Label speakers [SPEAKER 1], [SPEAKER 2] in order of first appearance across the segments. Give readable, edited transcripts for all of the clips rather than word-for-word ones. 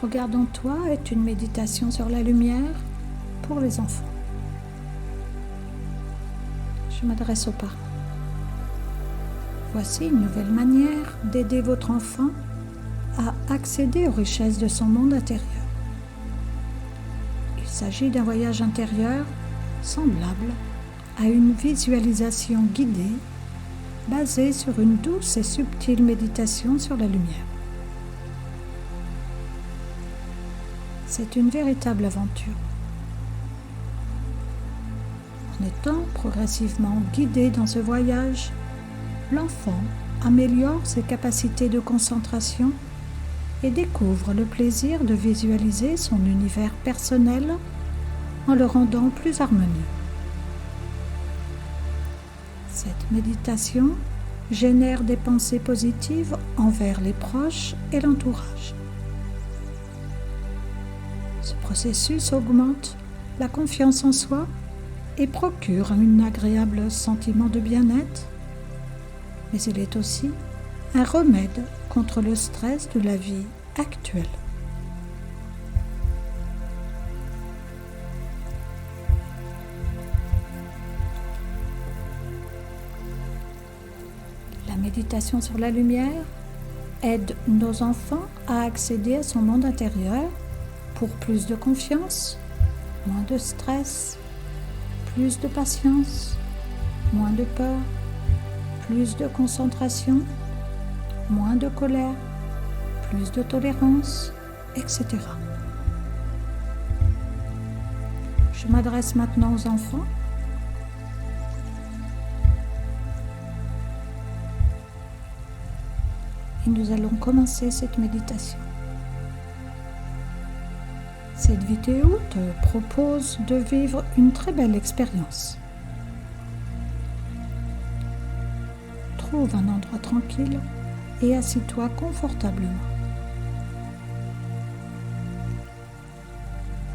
[SPEAKER 1] Regarde en toi est une méditation sur la lumière pour les enfants. Je m'adresse aux parents. Voici une nouvelle manière d'aider votre enfant à accéder aux richesses de son monde intérieur. Il s'agit d'un voyage intérieur semblable à une visualisation guidée basée sur une douce et subtile méditation sur la lumière. C'est une véritable aventure. En étant progressivement guidé dans ce voyage, l'enfant améliore ses capacités de concentration et découvre le plaisir de visualiser son univers personnel en le rendant plus harmonieux. Cette méditation génère des pensées positives envers les proches et l'entourage. Ce processus augmente la confiance en soi et procure un agréable sentiment de bien-être, mais il est aussi un remède contre le stress de la vie actuelle. La méditation sur la lumière aide nos enfants à accéder à son monde intérieur pour plus de confiance, moins de stress, plus de patience, moins de peur, plus de concentration, moins de colère, plus de tolérance, etc. Je m'adresse maintenant aux enfants. Et nous allons commencer cette méditation. Cette vidéo te propose de vivre une très belle expérience. Trouve un endroit tranquille et assis-toi confortablement.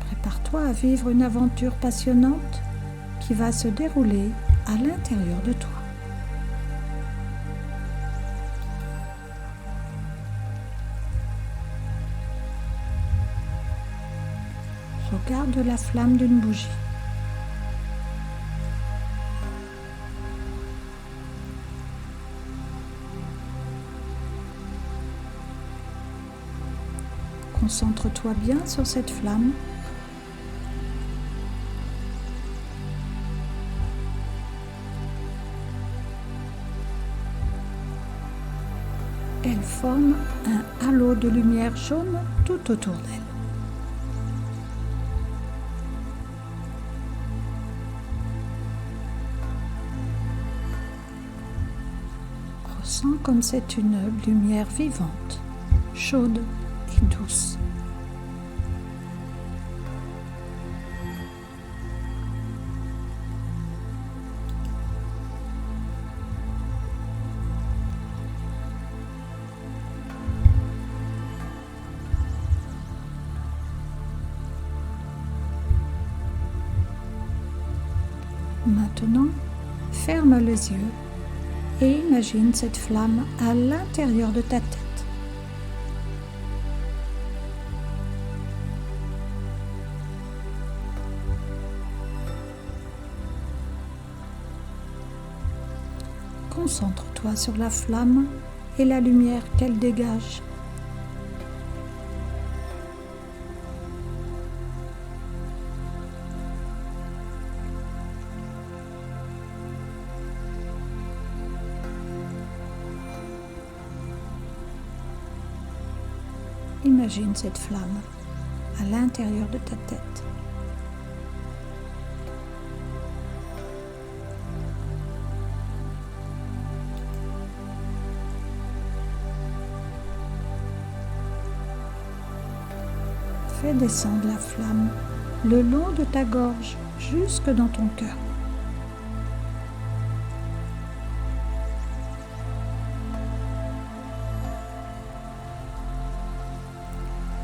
[SPEAKER 1] Prépare-toi à vivre une aventure passionnante qui va se dérouler à l'intérieur de toi. Regarde la flamme d'une bougie. Concentre-toi bien sur cette flamme. Elle forme un halo de lumière jaune tout autour d'elle. Ressens comme c'est une lumière vivante, chaude et douce. Maintenant, ferme les yeux et imagine cette flamme à l'intérieur de ta tête. Concentre-toi sur la flamme et la lumière qu'elle dégage. Imagine cette flamme à l'intérieur de ta tête. Fais descendre la flamme le long de ta gorge jusque dans ton cœur.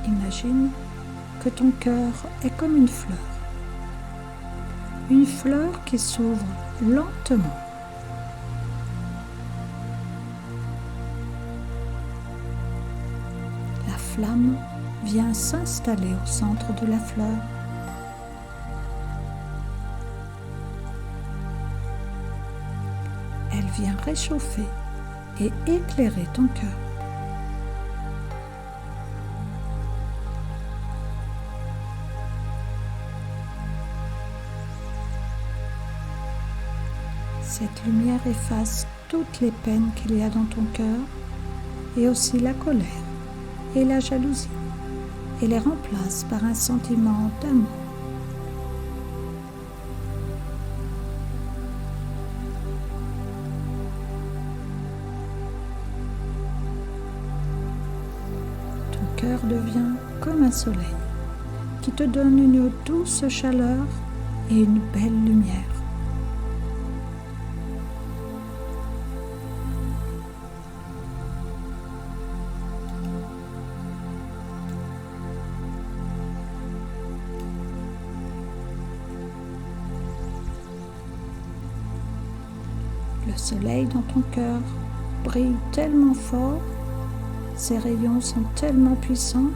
[SPEAKER 1] Imagine que ton cœur est comme une fleur qui s'ouvre lentement. La flamme vient s'installer au centre de la fleur. Elle vient réchauffer et éclairer ton cœur. Cette lumière efface toutes les peines qu'il y a dans ton cœur et aussi la colère et la jalousie et les remplace par un sentiment d'amour. Ton cœur devient comme un soleil qui te donne une douce chaleur et une belle lumière. Le soleil dans ton cœur brille tellement fort, ses rayons sont tellement puissants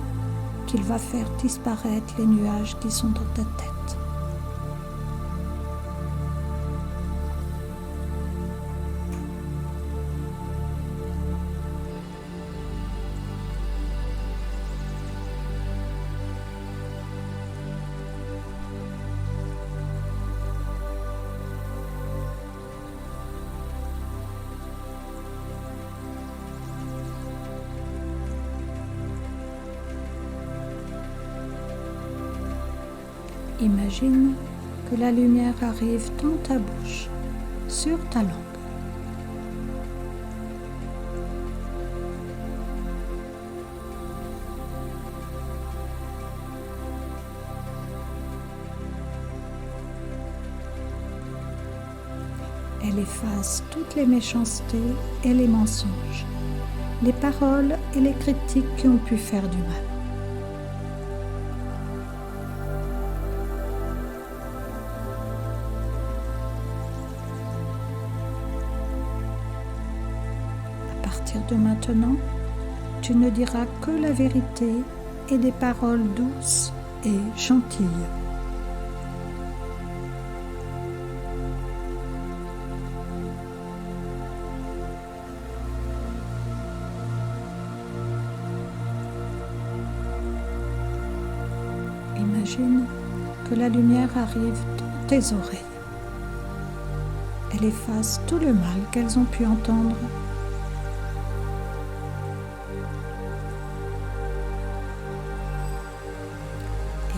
[SPEAKER 1] qu'il va faire disparaître les nuages qui sont dans ta tête. Imagine que la lumière arrive dans ta bouche, sur ta langue. Elle efface toutes les méchancetés et les mensonges, les paroles et les critiques qui ont pu faire du mal. À partir de maintenant, tu ne diras que la vérité et des paroles douces et gentilles. Imagine que la lumière arrive dans tes oreilles. Elle efface tout le mal qu'elles ont pu entendre.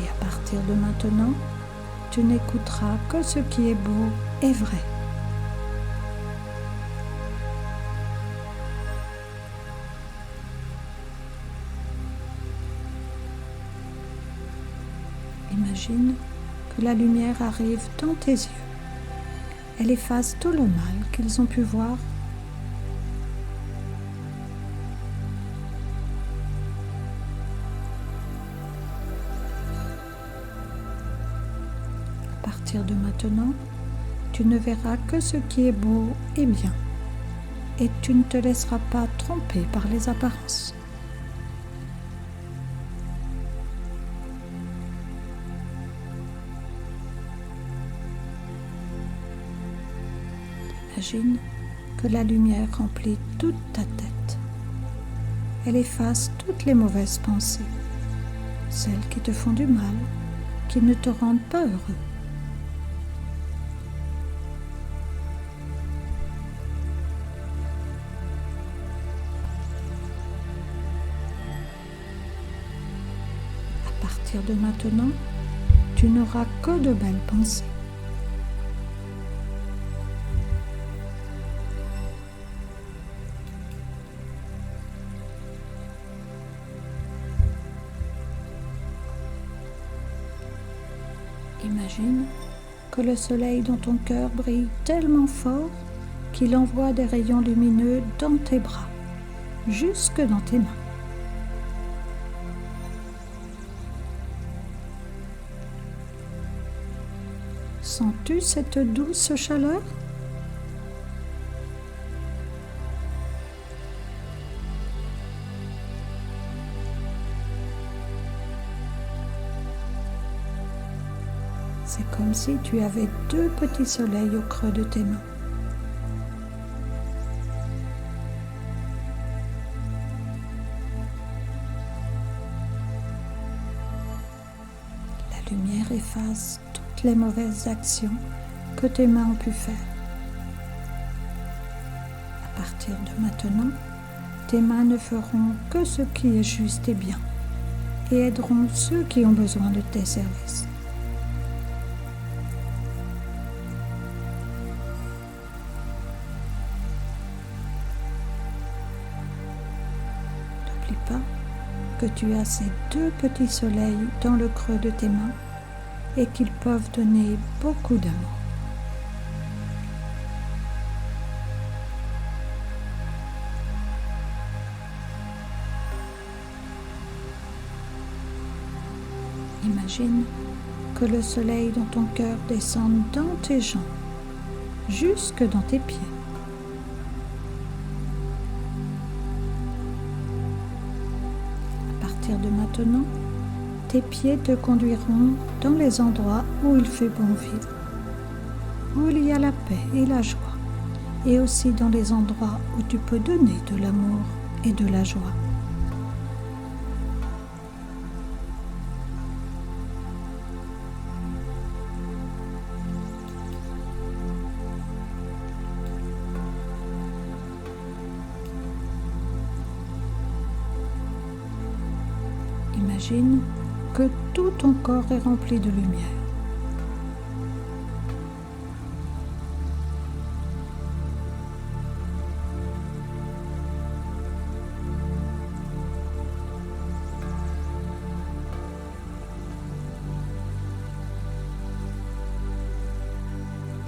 [SPEAKER 1] Et à partir de maintenant, tu n'écouteras que ce qui est beau et vrai. Imagine que la lumière arrive dans tes yeux. Elle efface tout le mal qu'ils ont pu voir. À partir de maintenant, tu ne verras que ce qui est beau et bien, et tu ne te laisseras pas tromper par les apparences. Imagine que la lumière remplit toute ta tête. Elle efface toutes les mauvaises pensées, celles qui te font du mal, qui ne te rendent pas heureux. À partir de maintenant, tu n'auras que de belles pensées. Imagine que le soleil dans ton cœur brille tellement fort qu'il envoie des rayons lumineux dans tes bras, jusque dans tes mains. Sens-tu cette douce chaleur ? C'est comme si tu avais deux petits soleils au creux de tes mains. La lumière efface toutes les mauvaises actions que tes mains ont pu faire. À partir de maintenant, tes mains ne feront que ce qui est juste et bien et aideront ceux qui ont besoin de tes services. N'oublie pas que tu as ces deux petits soleils dans le creux de tes mains et qu'ils peuvent donner beaucoup d'amour. Imagine que le soleil dans ton cœur descende dans tes jambes, jusque dans tes pieds. À partir de maintenant, tes pieds te conduiront dans les endroits où il fait bon vivre, où il y a la paix et la joie, et aussi dans les endroits où tu peux donner de l'amour et de la joie. Imagine que tout ton corps est rempli de lumière.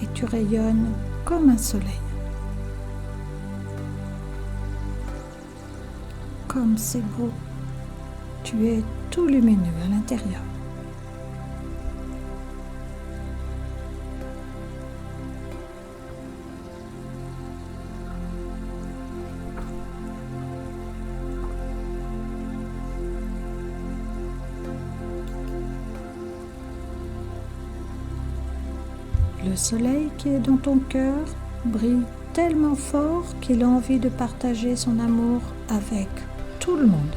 [SPEAKER 1] Et tu rayonnes comme un soleil. Comme c'est beau. Tu es tout lumineux à l'intérieur. Le soleil qui est dans ton cœur brille tellement fort qu'il a envie de partager son amour avec tout le monde.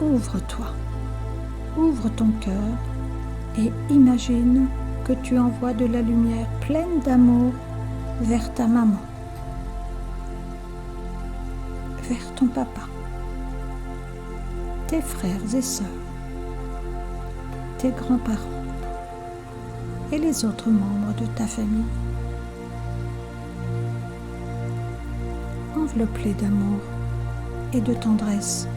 [SPEAKER 1] Ouvre-toi, ouvre ton cœur et imagine que tu envoies de la lumière pleine d'amour vers ta maman, vers ton papa, tes frères et sœurs, tes grands-parents et les autres membres de ta famille. Enveloppe-les d'amour et de tendresse.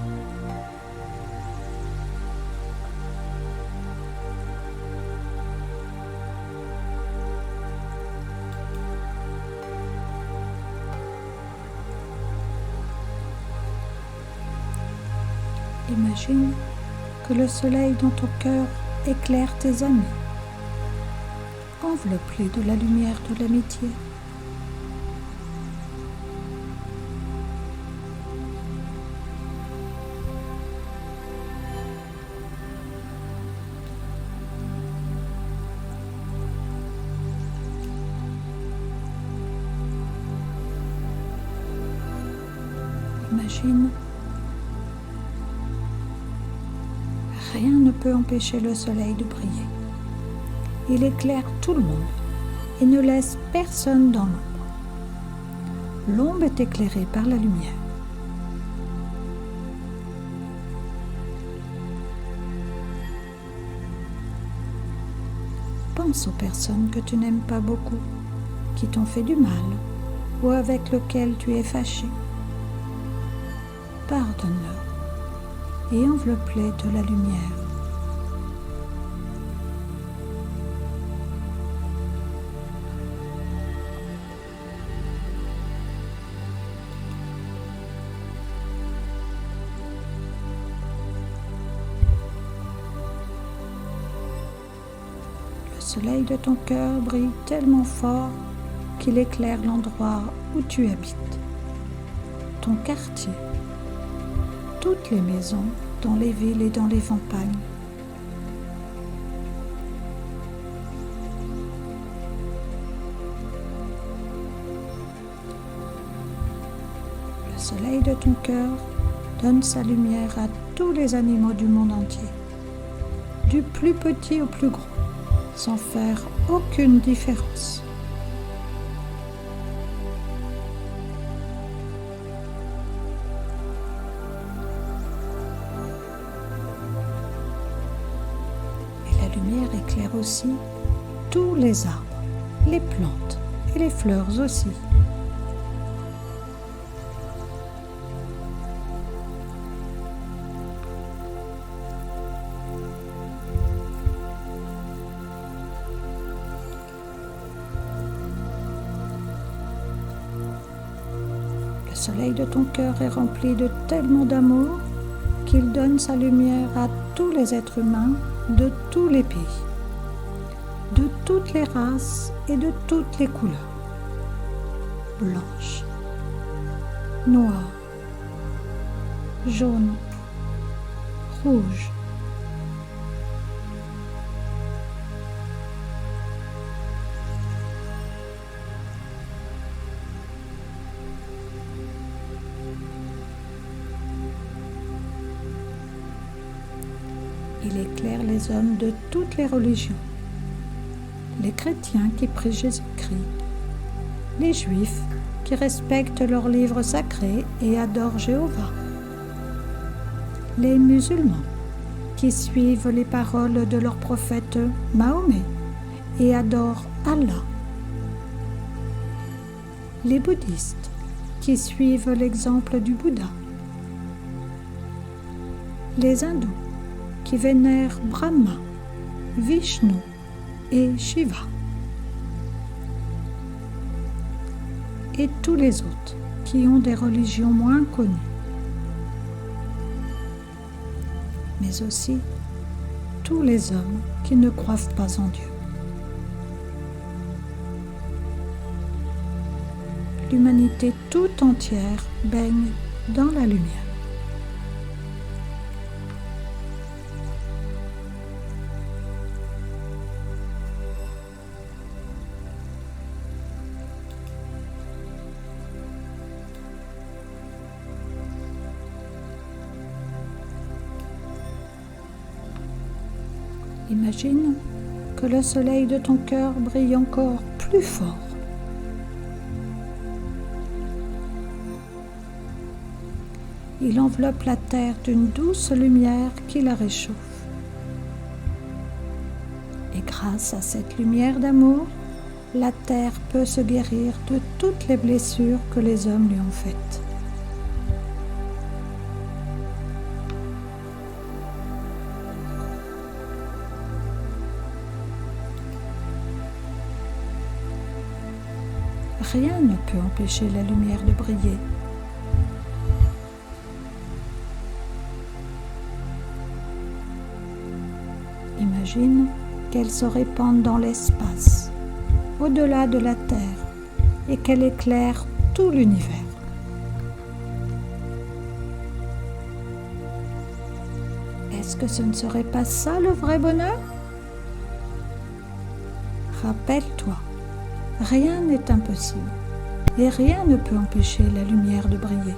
[SPEAKER 1] Imagine que le soleil dans ton cœur éclaire tes amis. Enveloppe-les de la lumière de l'amitié. Imagine. Rien ne peut empêcher le soleil de briller. Il éclaire tout le monde et ne laisse personne dans l'ombre. L'ombre est éclairée par la lumière. Pense aux personnes que tu n'aimes pas beaucoup, qui t'ont fait du mal ou avec lesquelles tu es fâché. Pardonne-leur et enveloppe-les de la lumière. Le soleil de ton cœur brille tellement fort qu'il éclaire l'endroit où tu habites, ton quartier, toutes les maisons dans les villes et dans les campagnes. Le soleil de ton cœur donne sa lumière à tous les animaux du monde entier, du plus petit au plus grand, sans faire aucune différence. Et la lumière éclaire aussi tous les arbres, les plantes et les fleurs aussi. Le soleil de ton cœur est rempli de tellement d'amour qu'il donne sa lumière à tous les êtres humains de tous les pays, de toutes les races et de toutes les couleurs. Blanche, noire, jaune, rouge. Il éclaire les hommes de toutes les religions, les chrétiens qui prient Jésus-Christ, les juifs qui respectent leurs livres sacrés et adorent Jéhovah, les musulmans qui suivent les paroles de leur prophète Mahomet et adorent Allah, les bouddhistes qui suivent l'exemple du Bouddha, les hindous qui vénèrent Brahma, Vishnu et Shiva, et tous les autres qui ont des religions moins connues, mais aussi tous les hommes qui ne croient pas en Dieu. L'humanité tout entière baigne dans la lumière. Imagine que le soleil de ton cœur brille encore plus fort. Il enveloppe la terre d'une douce lumière qui la réchauffe. Et grâce à cette lumière d'amour, la terre peut se guérir de toutes les blessures que les hommes lui ont faites. Rien ne peut empêcher la lumière de briller. Imagine qu'elle se répande dans l'espace, au-delà de la Terre, et qu'elle éclaire tout l'univers. Est-ce que ce ne serait pas ça le vrai bonheur? Rappelle-toi, rien n'est impossible et rien ne peut empêcher la lumière de briller.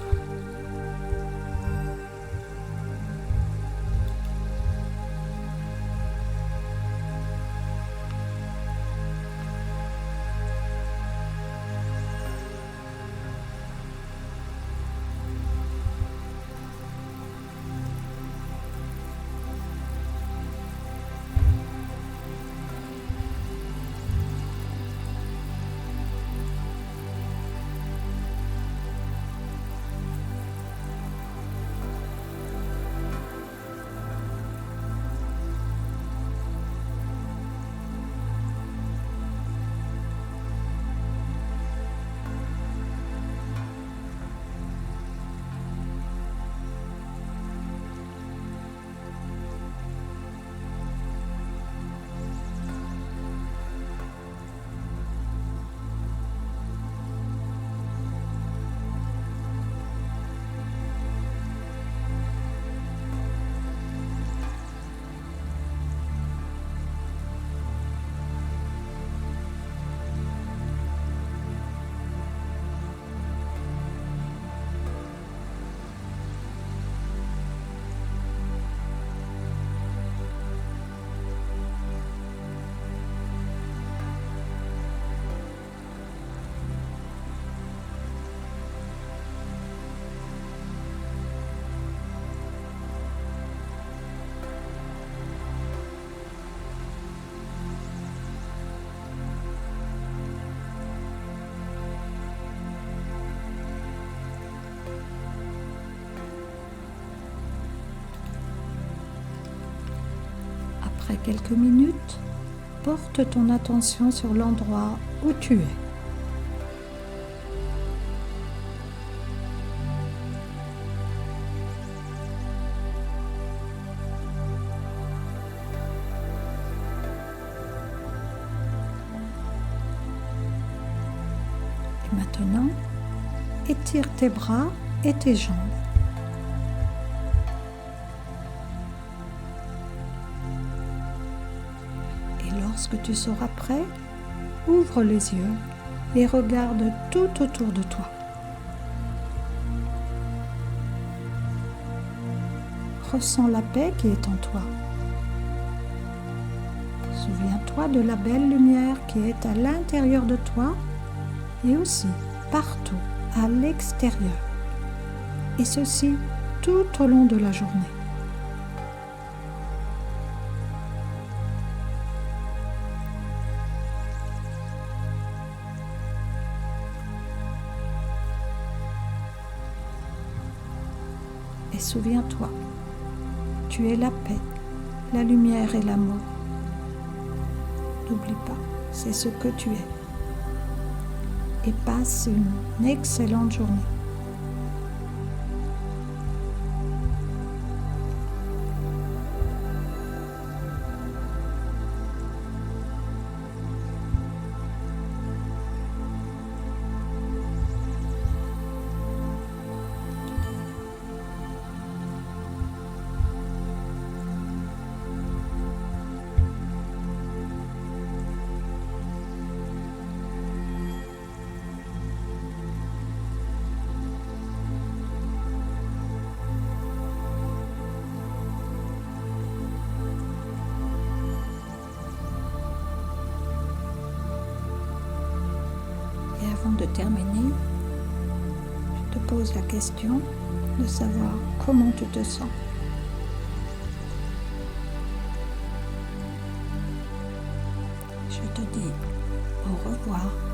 [SPEAKER 1] Après quelques minutes, porte ton attention sur l'endroit où tu es. Et maintenant, étire tes bras et tes jambes. Lorsque tu seras prêt, ouvre les yeux et regarde tout autour de toi. Ressens la paix qui est en toi. Souviens-toi de la belle lumière qui est à l'intérieur de toi et aussi partout à l'extérieur. Et ceci tout au long de la journée. Et souviens-toi, tu es la paix, la lumière et l'amour. N'oublie pas, c'est ce que tu es. Et passe une excellente journée. Avant de terminer, je te pose la question de savoir comment tu te sens. Je te dis au revoir.